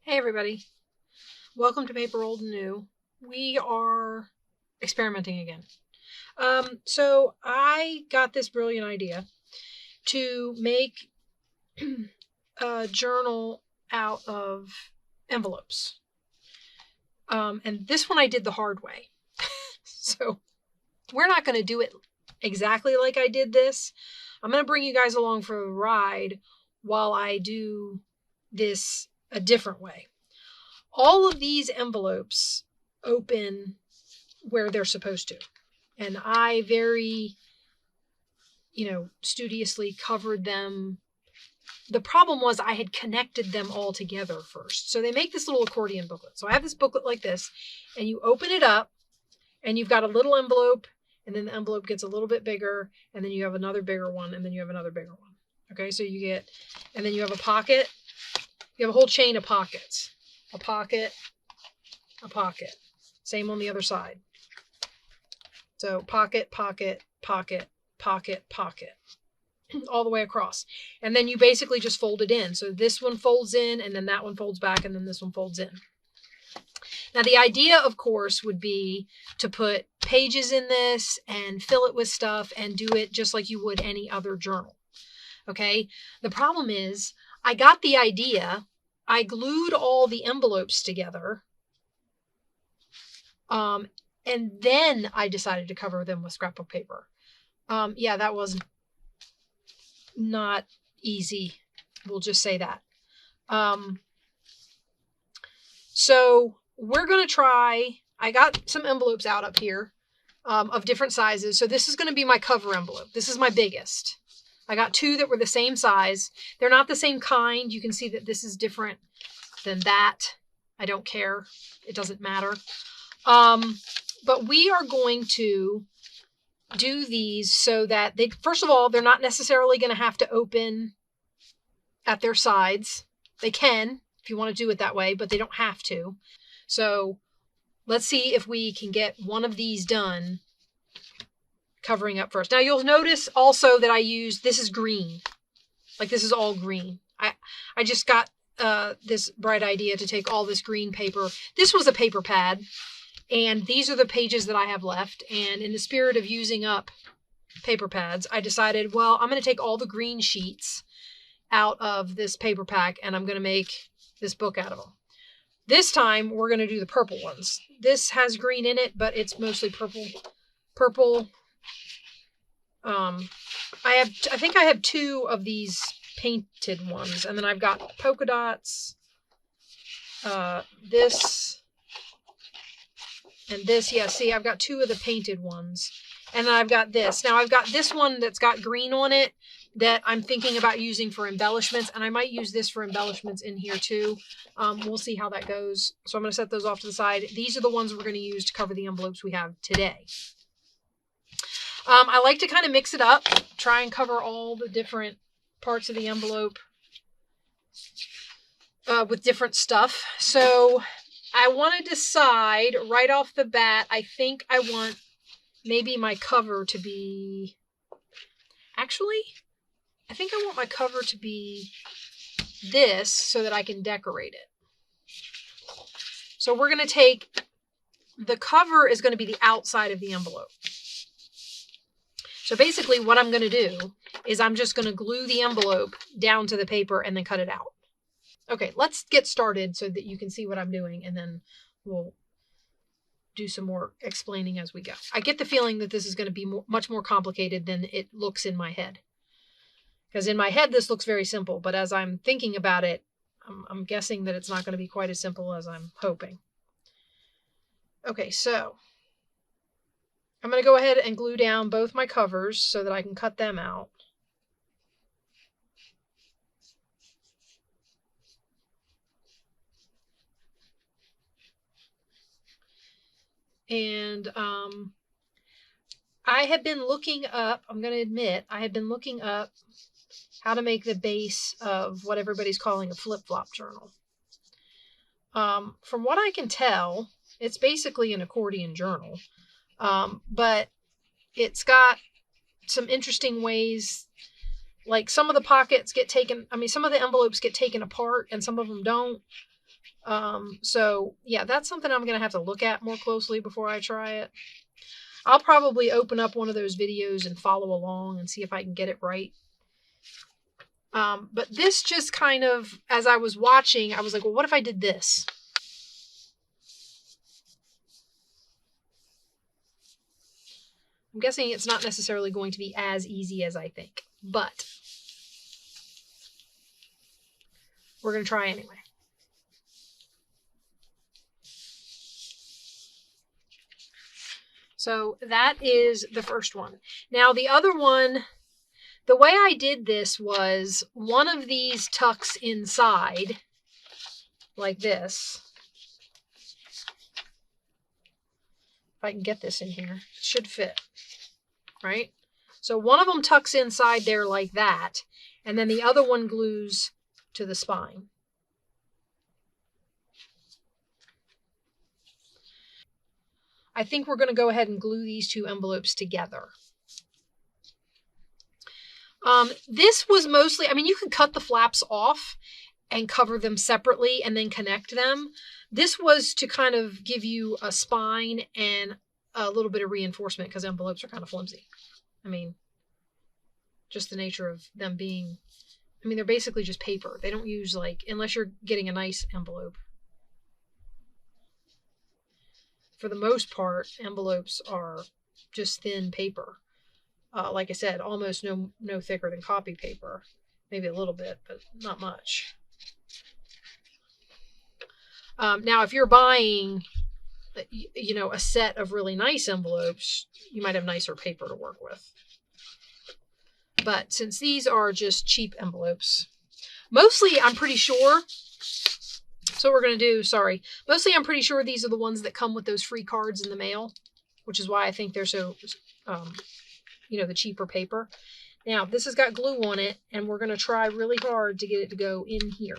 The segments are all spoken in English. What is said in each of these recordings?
Hey everybody, welcome to Paper Old and New. We are experimenting again. So I got this brilliant idea to make a journal out of envelopes. And this one I did the hard way. So we're not going to do it exactly like I did this. I'm going to bring you guys along for a ride while I do this a different way. All of these envelopes open where they're supposed to. And I very, studiously covered them. The problem was I had connected them all together first. So they make this little accordion booklet. So I have this booklet like this, and you open it up, and you've got a little envelope, and then the envelope gets a little bit bigger, and then you have another bigger one, and then you have another bigger one. Okay, so you get, and then you have a pocket. You have a whole chain of pockets. A pocket, a pocket. Same on the other side. So pocket, pocket, pocket, pocket, pocket. All the way across. And then you basically just fold it in. So this one folds in, and then that one folds back, and then this one folds in. Now the idea, of course, would be to put pages in this and fill it with stuff and do it just like you would any other journal. Okay? The problem is I got the idea. I glued all the envelopes together, and then I decided to cover them with scrapbook paper. Yeah, that was not easy. We'll just say that. So we're going to try, I got some envelopes out up here of different sizes. So this is going to be my cover envelope. This is my biggest. I got two that were the same size. They're not the same kind. You can see that this is different than that. I don't care. It doesn't matter. But we are going to do these so that they, first of all, they're not necessarily going to have to open at their sides. They can if you want to do it that way, but they don't have to. So let's see if we can get one of these done covering up first. Now you'll notice also that I used, this is green. Like this is all green. I just got this bright idea to take all this green paper. This was a paper pad, and these are the pages that I have left. And in the spirit of using up paper pads, I decided, well, I'm going to take all the green sheets out of this paper pack, and I'm going to make this book out of them. This time we're going to do the purple ones. This has green in it, but it's mostly purple. I think I have two of these painted ones, and then I've got polka dots, this, and this. Yeah, see, I've got two of the painted ones, and then I've got this. Now I've got this one that's got green on it that I'm thinking about using for embellishments, and I might use this for embellishments in here too. We'll see how that goes. So I'm going to set those off to the side. These are the ones we're going to use to cover the envelopes we have today. I like to kind of mix it up, try and cover all the different parts of the envelope with different stuff. So I want to decide right off the bat, I think I want maybe my cover to be, actually, I think I want my cover to be this so that I can decorate it. So we're going to take, the cover is going to be the outside of the envelope. So basically what I'm going to do is I'm just going to glue the envelope down to the paper and then cut it out. Okay, let's get started so that you can see what I'm doing, and then we'll do some more explaining as we go. I get the feeling that this is going to be much more complicated than it looks in my head. Because in my head this looks very simple, but as I'm thinking about it, I'm guessing that it's not going to be quite as simple as I'm hoping. Okay, so I'm going to go ahead and glue down both my covers so that I can cut them out. And I have been looking up, I'm going to admit, I have been looking up how to make the base of what everybody's calling a flip-flop journal. From what I can tell, it's basically an accordion journal. But it's got some interesting ways, like some of the pockets get taken, some of the envelopes get taken apart and some of them don't. So yeah, that's something I'm going to have to look at more closely before I try it. I'll probably open up one of those videos and follow along and see if I can get it right. But this just kind of, as I was watching, I was like, well, what if I did this? I'm guessing it's not necessarily going to be as easy as I think, but we're going to try anyway. So that is the first one. Now the other one, the way I did this was one of these tucks inside like this. If I can get this in here, it should fit, right? So one of them tucks inside there like that, and then the other one glues to the spine. I think we're going to go ahead and glue these two envelopes together. This was mostly, I mean, you could cut the flaps off and cover them separately and then connect them. This was to kind of give you a spine and a little bit of reinforcement because envelopes are kind of flimsy. I mean, just the nature of them being, I mean, they're basically just paper. They don't use like, unless you're getting a nice envelope. For the most part, envelopes are just thin paper. Like I said, almost no thicker than copy paper. Maybe a little bit, but not much. Now, if you're buying, you know, a set of really nice envelopes, you might have nicer paper to work with. But since these are just cheap envelopes, mostly I'm pretty sure, so what we're going to do, sorry, mostly I'm pretty sure these are the ones that come with those free cards in the mail, which is why I think they're so, you know, the cheaper paper. Now, this has got glue on it, and we're going to try really hard to get it to go in here.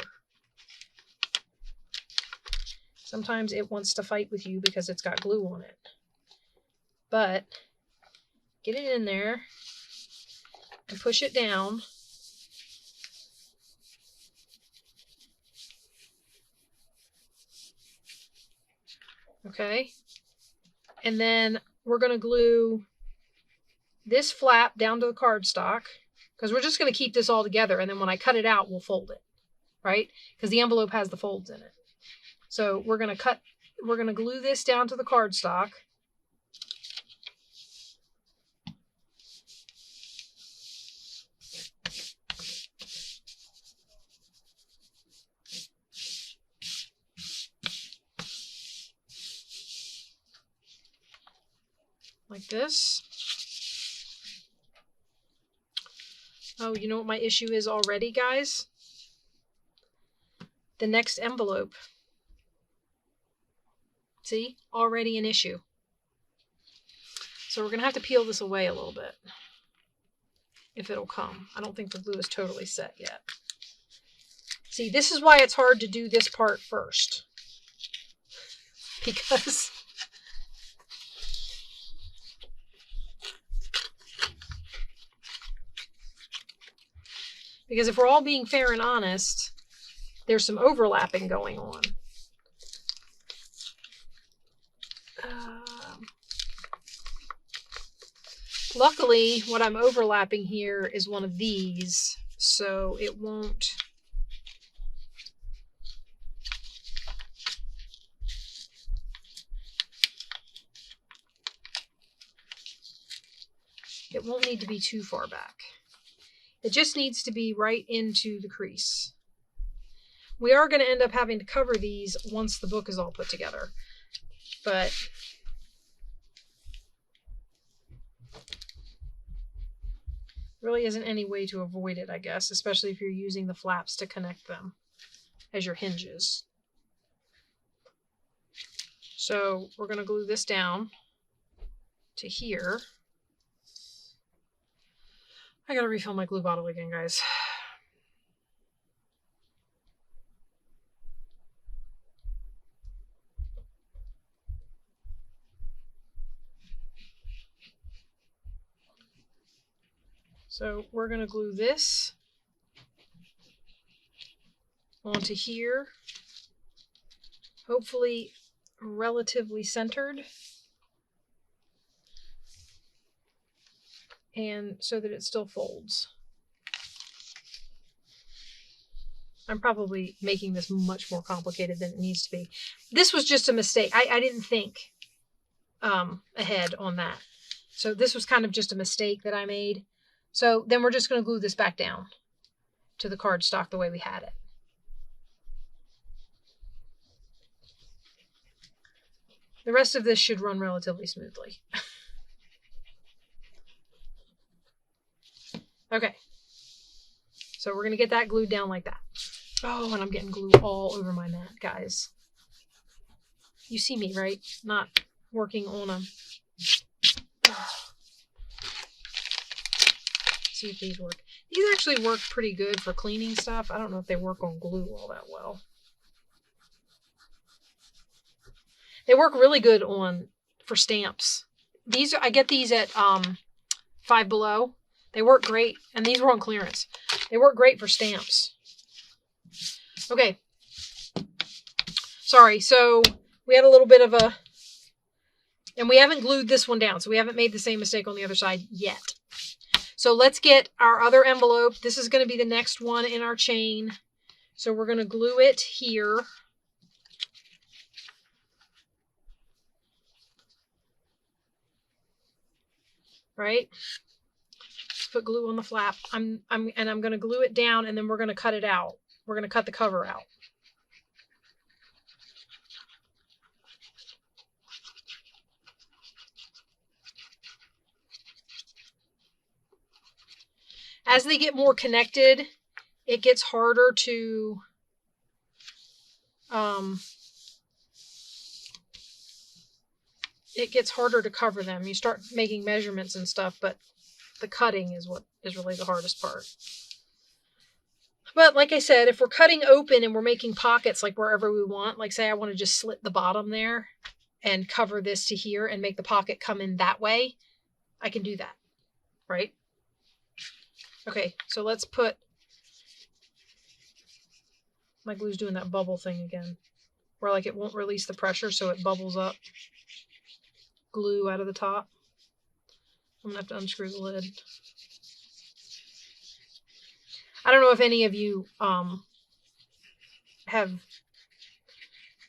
Sometimes it wants to fight with you because it's got glue on it. But get it in there and push it down. Okay. And then we're going to glue this flap down to the cardstock because we're just going to keep this all together. And then when I cut it out, we'll fold it, right? Because the envelope has the folds in it. So we're going to glue this down to the cardstock. Like this. Oh, you know what my issue is already, guys? The next envelope. See? Already an issue. So we're going to have to peel this away a little bit. If it'll come. I don't think the glue is totally set yet. See, this is why it's hard to do this part first. Because if we're all being fair and honest, there's some overlapping going on. Luckily, what I'm overlapping here is one of these, so it won't need to be too far back. It just needs to be right into the crease. We are going to end up having to cover these once the book is all put together, but really isn't any way to avoid it, I guess, especially if you're using the flaps to connect them as your hinges. So we're going to glue this down to here. I got to refill my glue bottle again, guys. So we're going to glue this onto here. hopefully relatively centered. And so that it still folds. I'm probably making this much more complicated than it needs to be. This was just a mistake. I didn't think ahead on that. So this was kind of just a mistake that I made. So then we're just going to glue this back down to the cardstock the way we had it. The rest of this should run relatively smoothly. Okay. So we're going to get that glued down like that. Oh, and I'm getting glue all over my mat, guys. You see me, right? Not working on them. See if these work. These actually work pretty good for cleaning stuff. I don't know if they work on glue all that well. They work really good for stamps. These I get these at Five Below. They work great, and these were on clearance. They work great for stamps. Okay. Sorry, so we had a little bit of a... And we haven't glued this one down, so we haven't made the same mistake on the other side yet. So let's get our other envelope. This is going to be the next one in our chain. So we're going to glue it here. Right? Put glue on the flap. I'm going to glue it down, and then we're going to cut it out. We're going to cut the cover out. As they get more connected, it gets harder to cover them. You start making measurements and stuff, but the cutting is what is really the hardest part. But like I said, if we're cutting open and we're making pockets like wherever we want, like say I want to just slit the bottom there and cover this to here and make the pocket come in that way, I can do that, right? Okay, so let's put... My glue's doing that bubble thing again, where like it won't release the pressure, so it bubbles up glue out of the top. I'm gonna have to unscrew the lid. I don't know if any of you have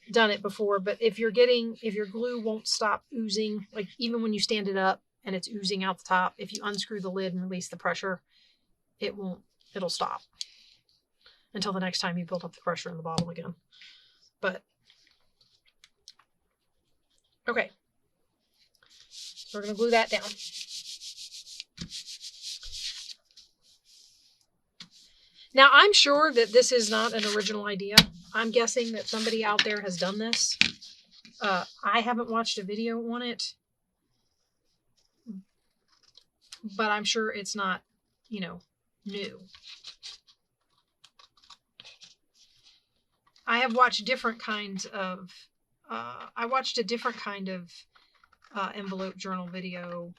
done it before, but if your glue won't stop oozing, like even when you stand it up and it's oozing out the top, if you unscrew the lid and release the pressure, it'll stop until the next time you build up the pressure in the bottle again. But okay, we're going to glue that down. Now, I'm sure that this is not an original idea. I'm guessing that somebody out there has done this. I haven't watched a video on it, but I'm sure it's not, new. I have watched different kinds of, I watched a different kind of envelope journal video,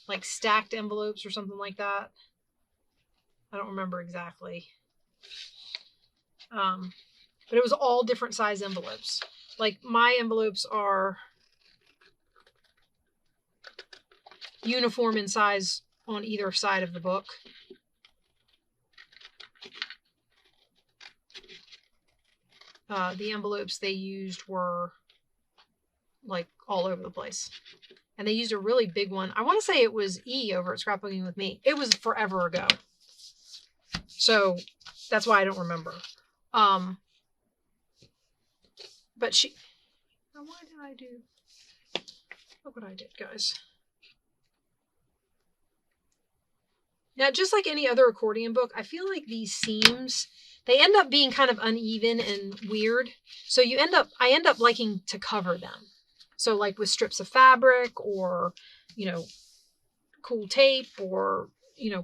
like stacked envelopes or something like that. I don't remember exactly. But it was all different size envelopes. Like my envelopes are uniform in size on either side of the book. The envelopes they used were like all over the place. And they used a really big one. I want to say it was E over at Scrapbooking with Me. It was forever ago. So that's why I don't remember. But she... Now why did I do... Look what I did, guys. Now, just like any other accordion book, I feel like these seams, they end up being kind of uneven and weird. So I end up liking to cover them. So like with strips of fabric or, cool tape or,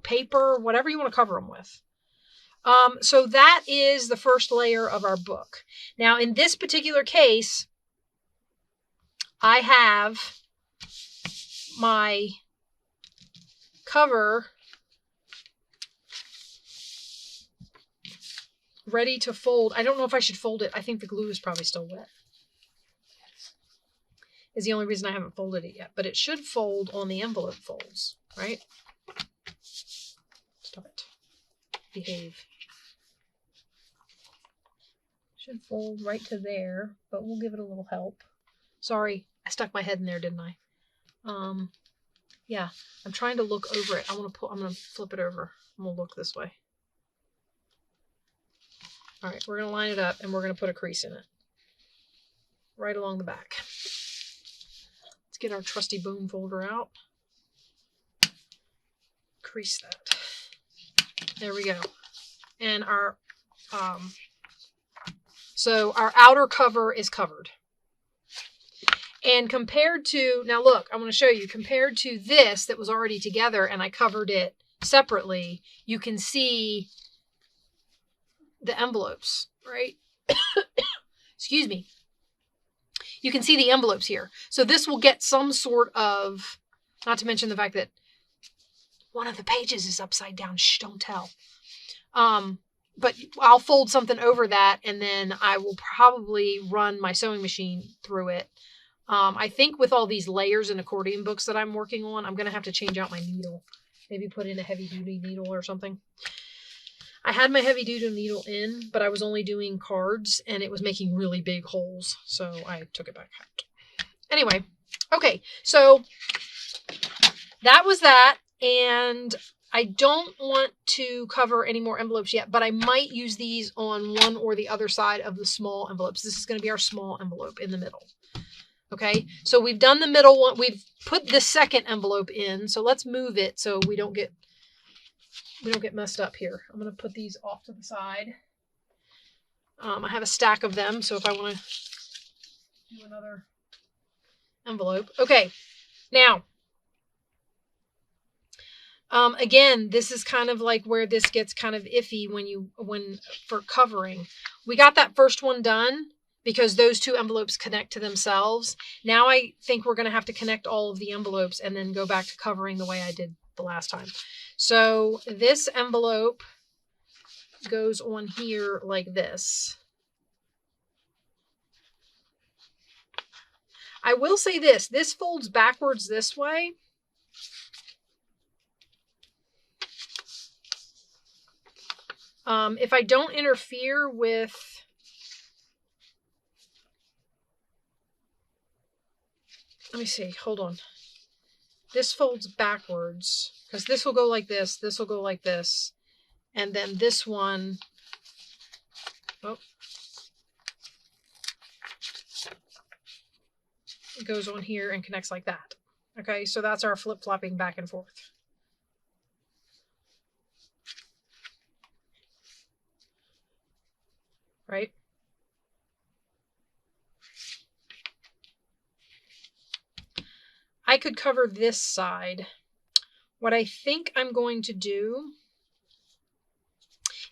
paper, whatever you want to cover them with. So that is the first layer of our book. Now, in this particular case, I have my cover ready to fold. I don't know if I should fold it. I think the glue is probably still wet. is the only reason I haven't folded it yet. But it should fold on the envelope folds, right? Stop it. Behave. Should fold right to there, but we'll give it a little help. Sorry, I stuck my head in there, didn't I? Yeah, I'm trying to look over it. I'm gonna flip it over. I'm gonna look this way. All right, we're gonna line it up and we're gonna put a crease in it. Right along the back. Let's get our trusty bone folder out. Crease that. There we go. And our so our outer cover is covered. And compared to, now look, I want to show you, compared to this that was already together and I covered it separately, you can see the envelopes, right? Excuse me. You can see the envelopes here. So this will get some sort of, not to mention the fact that one of the pages is upside down. Shh, don't tell. But I'll fold something over that and then I will probably run my sewing machine through it. I think with all these layers and accordion books that I'm working on, I'm going to have to change out my needle. Maybe put in a heavy duty needle or something. I had my heavy duty needle in, but I was only doing cards and it was making really big holes. So I took it back out. Anyway, okay. So that was that. And I don't want to cover any more envelopes yet, but I might use these on one or the other side of the small envelopes. This is going to be our small envelope in the middle. Okay, so we've done the middle one. We've put the second envelope in. So let's move it so we don't get messed up here. I'm going to put these off to the side. I have a stack of them, so if I want to do another envelope. Okay, now, again, this is kind of like where this gets kind of iffy when for covering. We got that first one done because those two envelopes connect to themselves. Now I think we're going to have to connect all of the envelopes and then go back to covering the way I did the last time. So this envelope goes on here like this. I will say this folds backwards this way. If I don't interfere with let me see, hold on. This folds backwards because this will go like this will go like this, and then this one, oh, it goes on here and connects like that. Okay, so that's our flip-flopping back and forth. Right? I could cover this side. What I think I'm going to do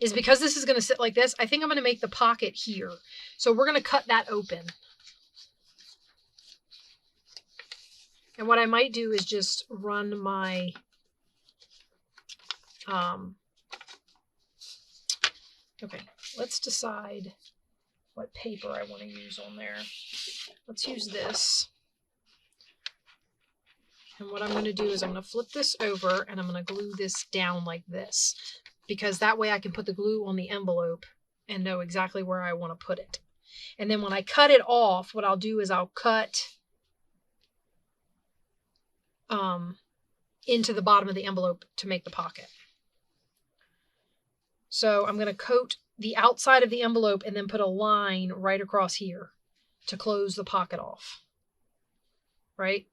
is, because this is going to sit like this, I think I'm going to make the pocket here. So we're going to cut that open. And what I might do is just run my okay, let's decide what paper I want to use on there. Let's use this. And what I'm going to do is I'm going to flip this over and I'm going to glue this down like this, because that way I can put the glue on the envelope and know exactly where I want to put it. And then when I cut it off, what I'll do is I'll cut into the bottom of the envelope to make the pocket. So I'm going to coat the outside of the envelope and then put a line right across here to close the pocket off. Right?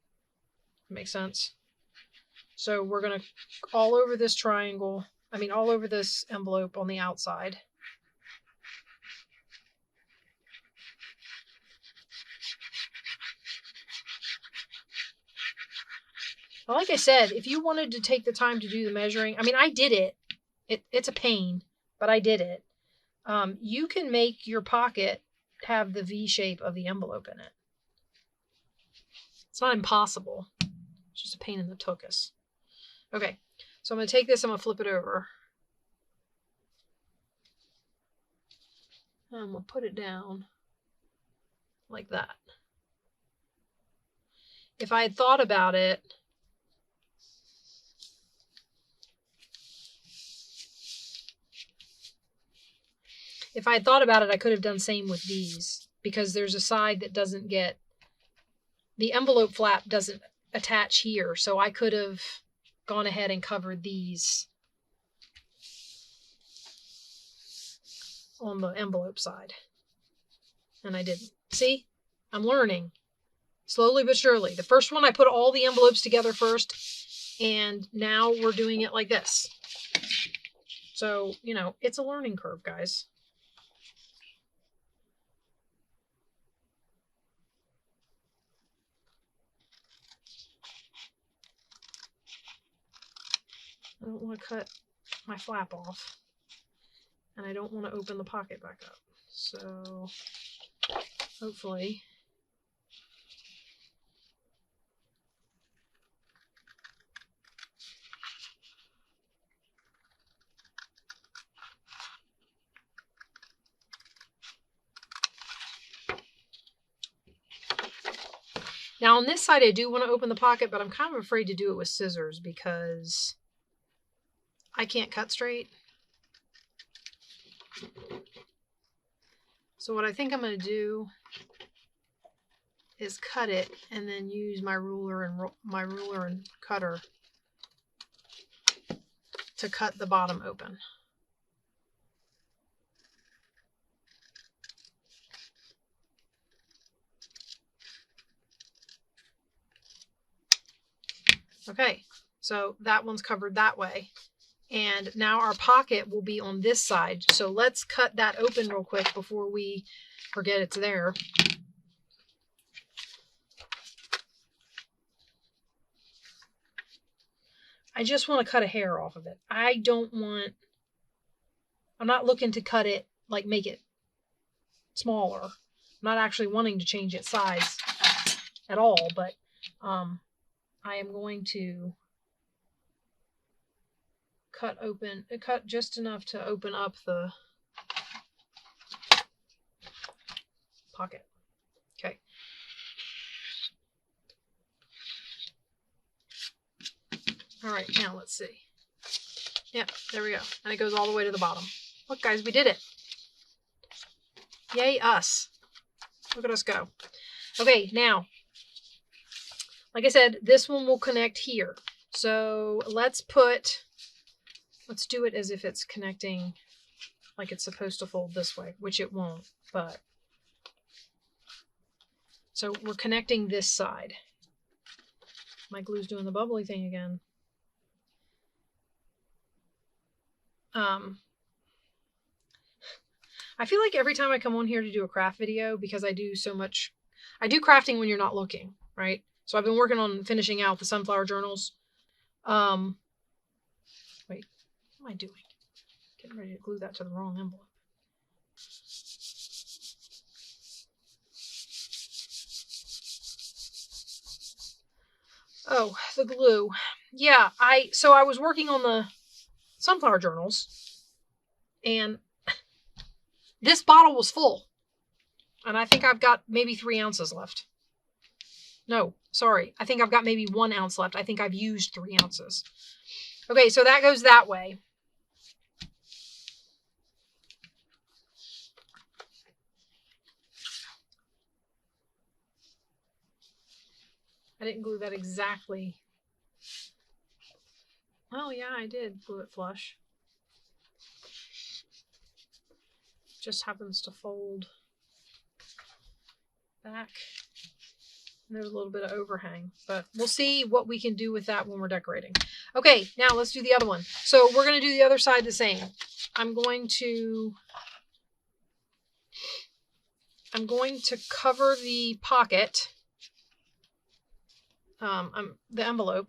Makes sense? So we're going to all over this triangle, all over this envelope on the outside. Well, like I said, if you wanted to take the time to do the measuring, I did it. It's a pain, but I did it. You can make your pocket have the V shape of the envelope in it. It's not impossible. It's just a pain in the tuchus. Okay, so I'm going to take this, I'm going to flip it over. I'm going to put it down like that. if I had thought about it, I could have done same with these, because there's a side that doesn't get, the envelope flap doesn't attach here. So I could have gone ahead and covered these on the envelope side. And I didn't. See, I'm learning slowly but surely. The first one, I put all the envelopes together first, and now we're doing it like this. So, you know, it's a learning curve, guys. I don't want to cut my flap off, and I don't want to open the pocket back up. So hopefully now on this side I do want to open the pocket, but I'm kind of afraid to do it with scissors because I can't cut straight. So what I think I'm going to do is cut it and then use my ruler and cutter to cut the bottom open. Okay, so that one's covered that way. And now our pocket will be on this side. So let's cut that open real quick before we forget it's there. I just want to cut a hair off of it. I'm not looking to cut it, like make it smaller. I'm not actually wanting to change its size at all, but I am going to cut just enough to open up the pocket. Okay. All right, now let's see. Yep, there we go. And it goes all the way to the bottom. Look, guys, we did it. Yay, us. Look at us go. Okay, now, like I said, this one will connect here. So let's do it as if it's connecting like it's supposed to fold this way, which it won't, but. So we're connecting this side. My glue's doing the bubbly thing again. I feel like every time I come on here to do a craft video, because I do crafting when you're not looking, right? So I've been working on finishing out the sunflower journals. Wait, what am I doing? Getting ready to glue that to the wrong envelope. Oh, the glue. Yeah, so I was working on the sunflower journals, and this bottle was full, and I think I've got maybe 3 ounces left. No, sorry. I think I've got maybe 1 ounce left. I think I've used 3 ounces. Okay, so that goes that way. I didn't glue that exactly. Oh yeah, I did glue it flush. Just happens to fold back. And there's a little bit of overhang, but we'll see what we can do with that when we're decorating. Okay, now let's do the other one. So we're going to do the other side the same. I'm going to cover the pocket, the envelope.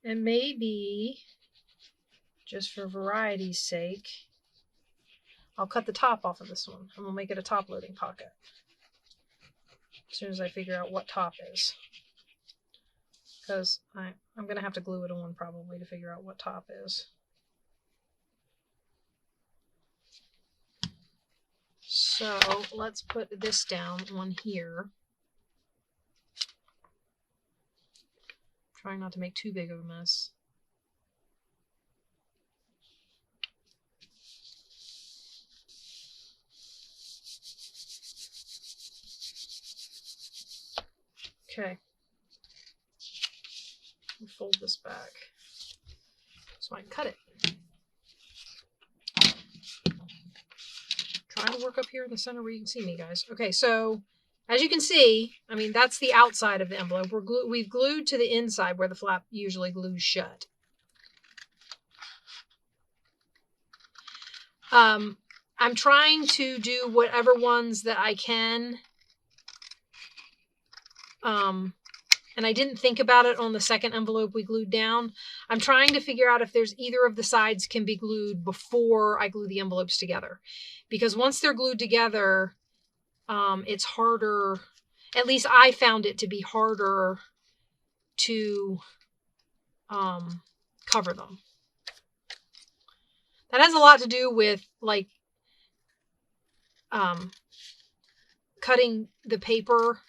And maybe, just for variety's sake, I'll cut the top off of this one and we'll make it a top loading pocket as soon as I figure out what top is. because I'm going to have to glue it on probably to figure out what top is. So let's put this down on here. Trying not to make too big of a mess. Okay. Fold this back so I can cut it. Trying to work up here in the center where you can see me, guys. Okay, so as you can see, I mean, that's the outside of the envelope. We've glued to the inside where the flap usually glues shut. I'm trying to do whatever ones that I can. And I didn't think about it on the second envelope we glued down. I'm trying to figure out if there's either of the sides can be glued before I glue the envelopes together. Because once they're glued together, it's harder, at least I found it to be harder to cover them. That has a lot to do with like cutting the paper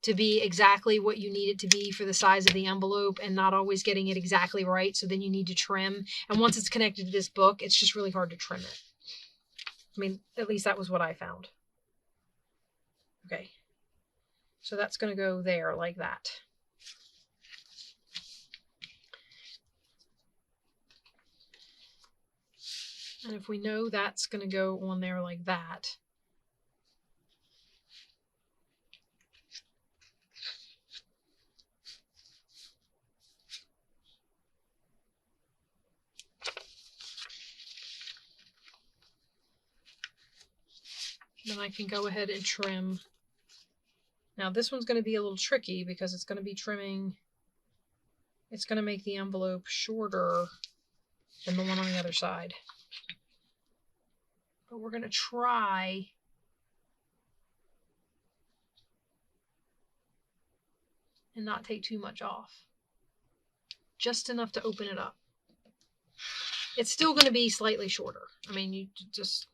to be exactly what you need it to be for the size of the envelope and not always getting it exactly right. So then you need to trim. And once it's connected to this book, it's just really hard to trim it. I mean, at least that was what I found. Okay. So that's going to go there like that. And if we know that's going to go on there like that, then I can go ahead and trim. Now this one's going to be a little tricky because it's going to be trimming. It's going to make the envelope shorter than the one on the other side. But we're going to try and not take too much off. Just enough to open it up. It's still going to be slightly shorter. I mean, you just...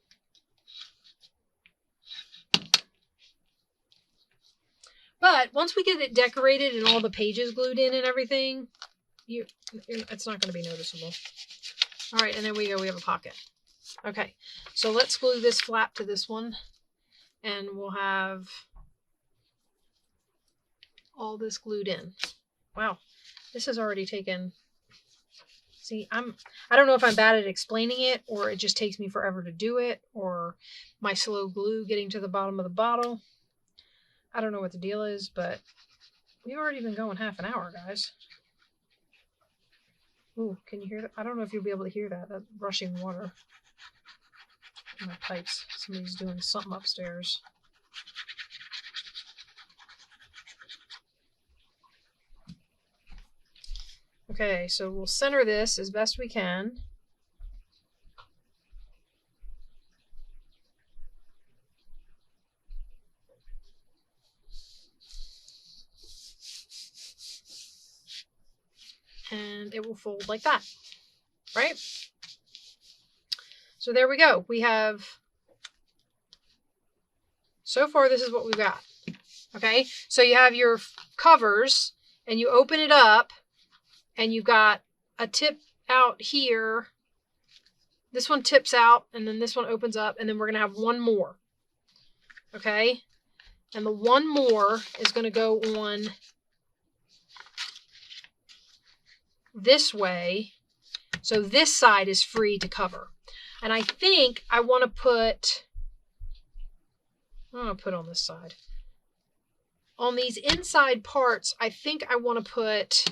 But once we get it decorated and all the pages glued in and everything, it's not going to be noticeable. All right, and there we go. We have a pocket. Okay, so let's glue this flap to this one, and we'll have all this glued in. Wow, this has already taken... See, I don't know if I'm bad at explaining it, or it just takes me forever to do it, or my slow glue getting to the bottom of the bottle. I don't know what the deal is, but we've already been going half an hour, guys. Ooh, can you hear that? I don't know if you'll be able to hear that rushing water in my pipes. Somebody's doing something upstairs. Okay, so we'll center this as best we can. And it will fold like that, right? So there we go. We have, so far this is what we've got. Okay, so you have your covers and you open it up and you've got a tip out here. This one tips out and then this one opens up, and then we're gonna have one more. Okay, and the one more is gonna go on this way, so this side is free to cover. And I think I want to put, I'm going to put on this side. On these inside parts, I think I want to put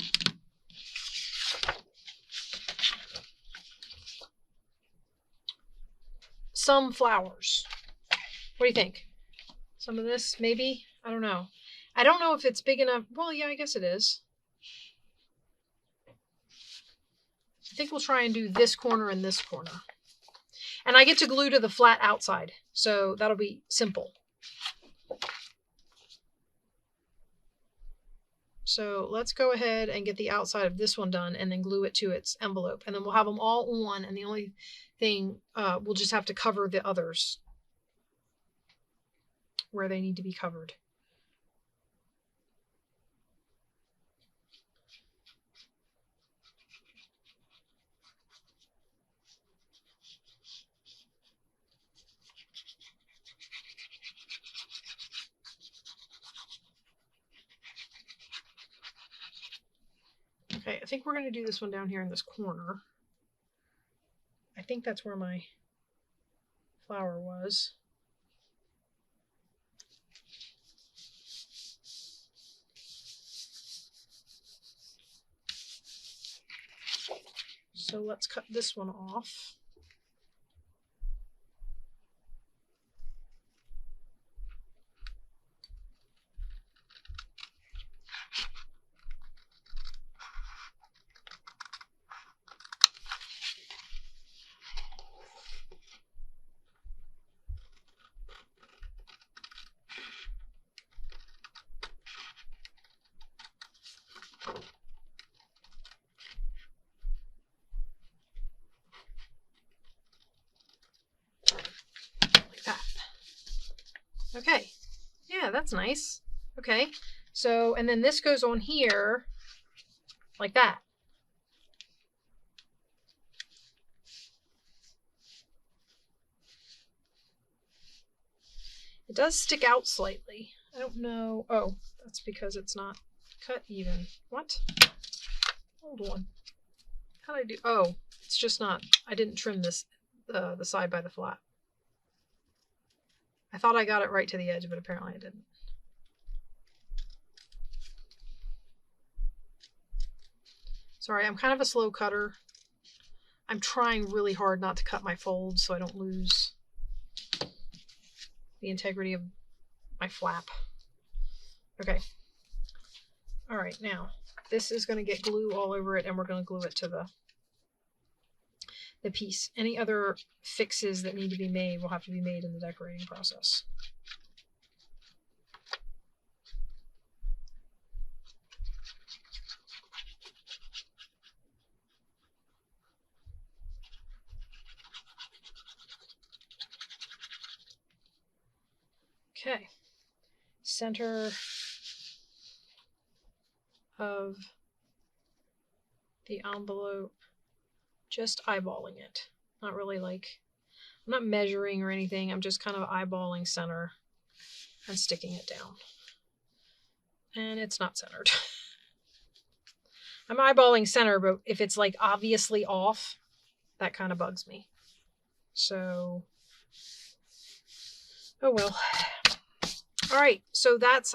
some flowers. What do you think? Some of this, maybe? I don't know. I don't know if it's big enough. Well, yeah, I guess it is. I think we'll try and do this corner and this corner. And I get to glue to the flat outside, so that'll be simple. So let's go ahead and get the outside of this one done and then glue it to its envelope. And then we'll have them all on, and the only thing, we'll just have to cover the others where they need to be covered. Okay, I think we're going to do this one down here in this corner. I think that's where my flower was. So let's cut this one off. Okay, yeah, that's nice. Okay, so, and then this goes on here like that. It does stick out slightly. I don't know. Oh, that's because it's not cut even. What? Hold on. How did I do? Oh, it's just not, I didn't trim this, the side by the flat. I thought I got it right to the edge, but apparently I didn't. Sorry, I'm kind of a slow cutter. I'm trying really hard not to cut my folds so I don't lose the integrity of my flap. Okay. All right, now this is going to get glue all over it, and we're going to glue it to the piece. Any other fixes that need to be made will have to be made in the decorating process. Okay, center of the envelope, just eyeballing it. Not really like, I'm not measuring or anything, I'm just kind of eyeballing center and sticking it down. And it's not centered. I'm eyeballing center, but if it's like obviously off, that kind of bugs me. So, oh well. All right, so that's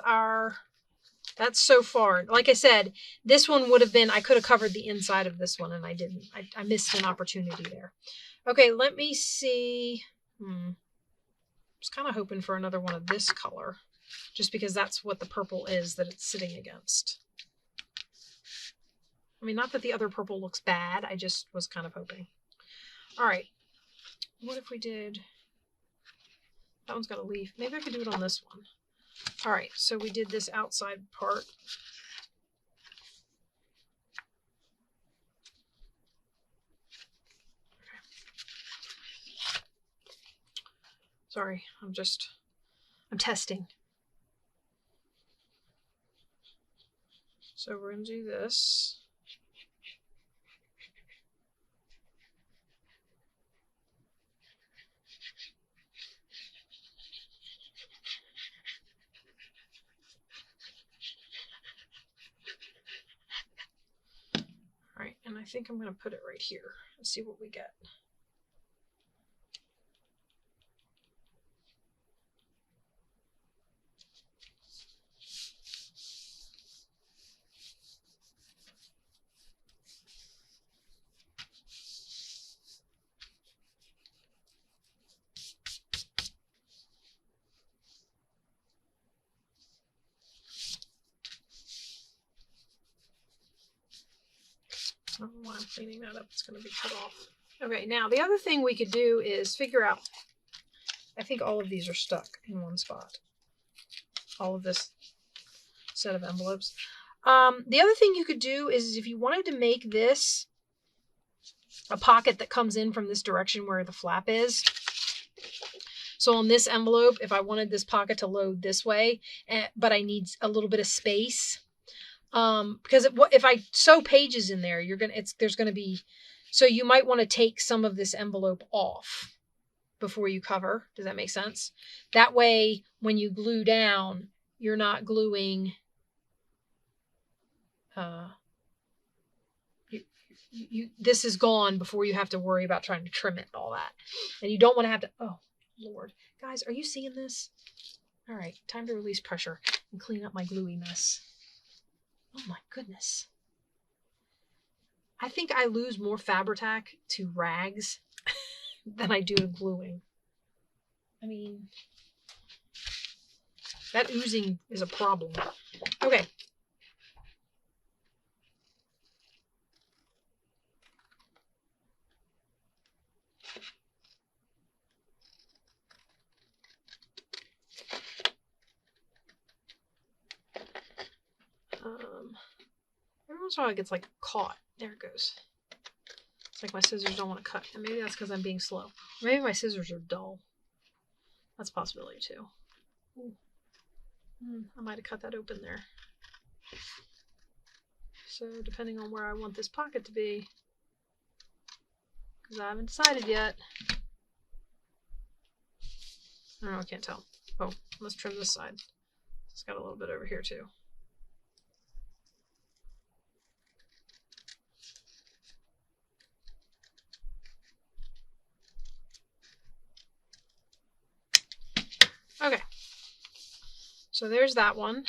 so far. Like I said, this one would have been, I could have covered the inside of this one and I didn't. I missed an opportunity there. Okay, let me see. I was kind of hoping for another one of this color, just because that's what the purple is that it's sitting against. I mean, not that the other purple looks bad, I just was kind of hoping. All right, what if we did, that one's got a leaf. Maybe I could do it on this one. All right, so we did this outside part. Okay. Sorry, I'm testing. So we're going to do this. All right, and I think I'm going to put it right here and see what we get. I don't know why I'm cleaning that up. It's going to be cut off. Okay, now the other thing we could do is figure out, I think all of these are stuck in one spot. All of this set of envelopes. The other thing you could do is if you wanted to make this a pocket that comes in from this direction where the flap is. So on this envelope, if I wanted this pocket to load this way, but I need a little bit of space, because if I sew pages in there, there's gonna be, so you might want to take some of this envelope off before you cover. Does that make sense? That way, when you glue down, you're not gluing. This is gone before you have to worry about trying to trim it and all that. And you don't want to have to, oh, Lord. Guys, are you seeing this? All right, time to release pressure and clean up my gluey mess. Oh my goodness. I think I lose more Fabri-Tac to rags than I do to gluing. I mean, that oozing is a problem. Okay. Every once in a while it gets like caught. There it goes. It's like my scissors don't want to cut. And maybe that's because I'm being slow. Maybe my scissors are dull. That's a possibility too. I might have cut that open there. So depending on where I want this pocket to be, because I haven't decided yet. I don't know, I can't tell. Oh, let's trim this side. It's got a little bit over here too. Okay, so there's that one.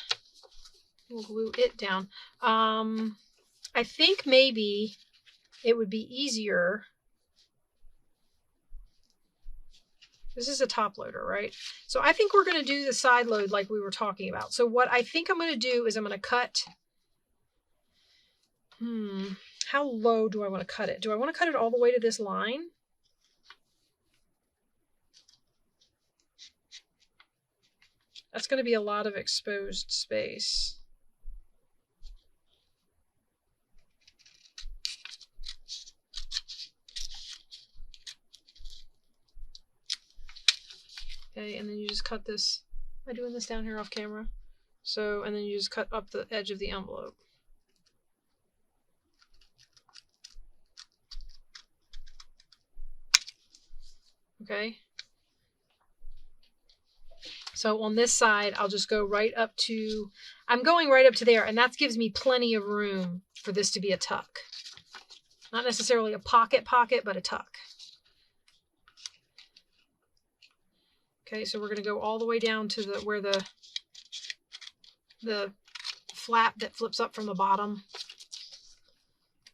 We'll glue it down. I think maybe it would be easier. This is a top loader, right? So I think we're going to do the side load like we were talking about. So what I think I'm going to do is I'm going to cut. How low do I want to cut it? Do I want to cut it all the way to this line? That's going to be a lot of exposed space. Okay, and then you just cut this. Am I doing this down here off camera? So, and then you just cut up the edge of the envelope. Okay. So on this side, I'll just go right up to, I'm going right up to there, and that gives me plenty of room for this to be a tuck. Not necessarily a pocket, but a tuck. Okay, so we're going to go all the way down to where the flap that flips up from the bottom.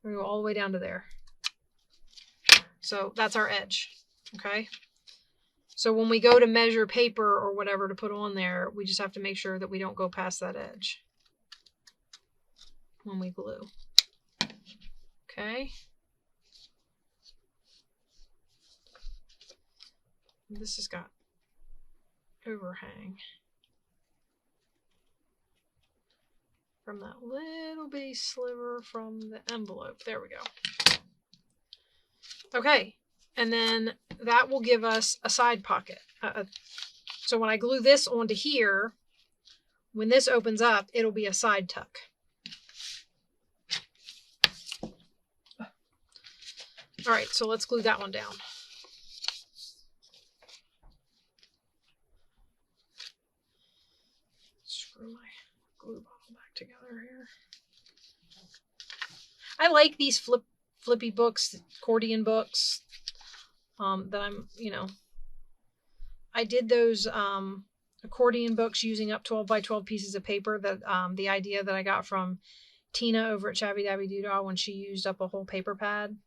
We're going to go all the way down to there. So that's our edge. Okay. So when we go to measure paper or whatever to put on there, we just have to make sure that we don't go past that edge when we glue. Okay. This has got overhang from that little bitty sliver from the envelope. There we go. Okay. And then that will give us a side pocket. So when I glue this onto here, when this opens up, it'll be a side tuck. All right, so let's glue that one down. Screw my glue bottle back together here. I like these flippy books, accordion books. That I'm, I did those accordion books using up 12 by 12 pieces of paper. That the idea that I got from Tina over at Shabby Dabby Doodah when she used up a whole paper pad.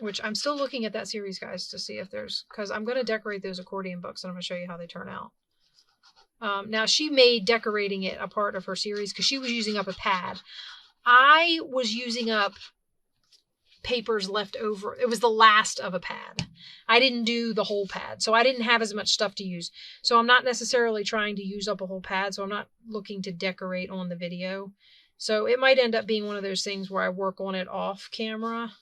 Which I'm still looking at that series, guys, to see if there's, because I'm going to decorate those accordion books and I'm going to show you how they turn out. Now she made decorating it a part of her series because she was using up a pad. I was using up papers left over. It was the last of a pad. I didn't do the whole pad, so I didn't have as much stuff to use. So I'm not necessarily trying to use up a whole pad, so I'm not looking to decorate on the video. So it might end up being one of those things where I work on it off camera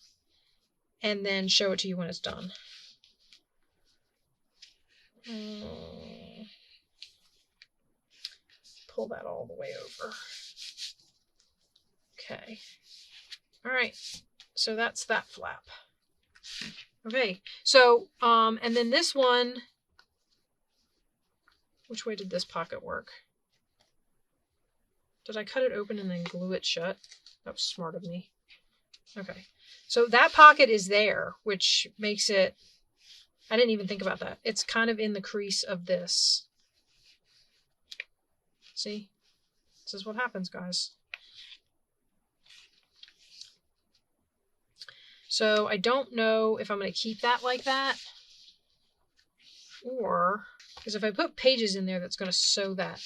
and then show it to you when it's done. Pull that all the way over. Okay. All right. So that's that flap. Okay. So, and then this one, which way did this pocket work? Did I cut it open and then glue it shut? That was smart of me. Okay. So that pocket is there, which makes it, I didn't even think about that. It's kind of in the crease of this. See? This is what happens, guys. So I don't know if I'm going to keep that like that, or, because if I put pages in there, that's going to sew that.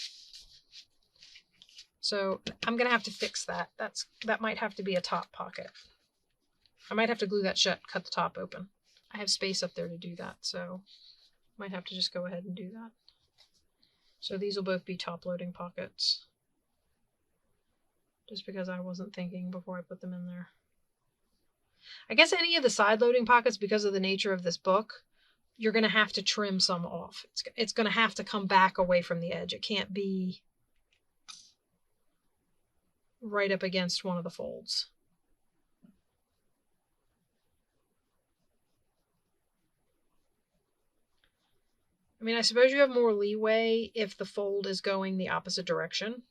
So I'm going to have to fix that. That might have to be a top pocket. I might have to glue that shut, cut the top open. I have space up there to do that, so might have to just go ahead and do that. So these will both be top loading pockets, just because I wasn't thinking before I put them in there. I guess any of the side loading pockets, because of the nature of this book, you're going to have to trim some off. It's going to have to come back away from the edge. It can't be right up against one of the folds. I mean, I suppose you have more leeway if the fold is going the opposite direction.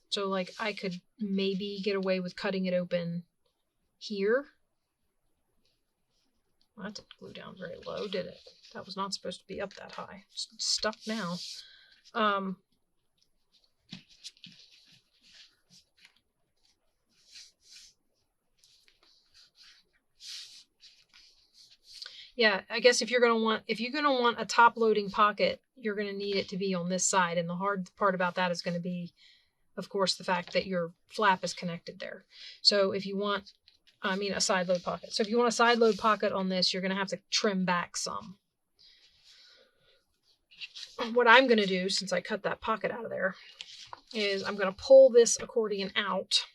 So, like, I could maybe get away with cutting it open here. Well, that didn't glue down very low, did it? That was not supposed to be up that high. It's stuck now. Yeah, I guess if you're gonna want a top loading pocket, you're gonna need it to be on this side, and the hard part about that is going to be, of course, the fact that your flap is connected there. So if you want, a side load pocket. So if you want a side load pocket on this, you're going to have to trim back some. What I'm going to do, since I cut that pocket out of there, is I'm going to pull this accordion out,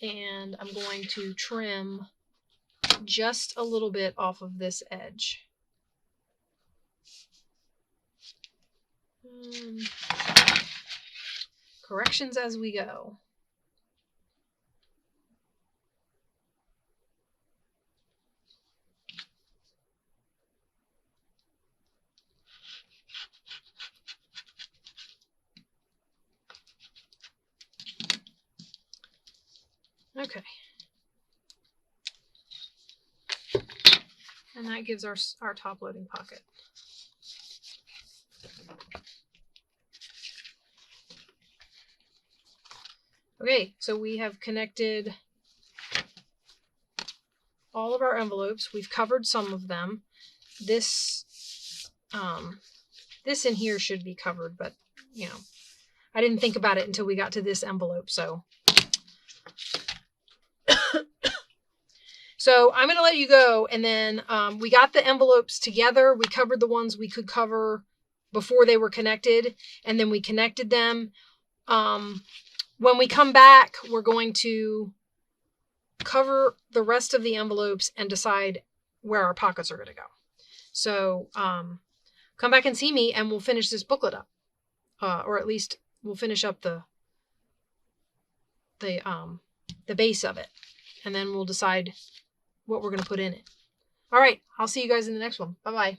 and I'm going to trim just a little bit off of this edge. Corrections as we go. Okay. And that gives our top loading pocket. Okay, so we have connected all of our envelopes. We've covered some of them. This in here should be covered, but I didn't think about it until we got to this envelope, so. So I'm going to let you go, and then we got the envelopes together. We covered the ones we could cover before they were connected, and then we connected them. When we come back, we're going to cover the rest of the envelopes and decide where our pockets are going to go. So come back and see me, and we'll finish this booklet up. Or at least we'll finish up the base of it. And then we'll decide what we're going to put in it. All right, I'll see you guys in the next one. Bye-bye.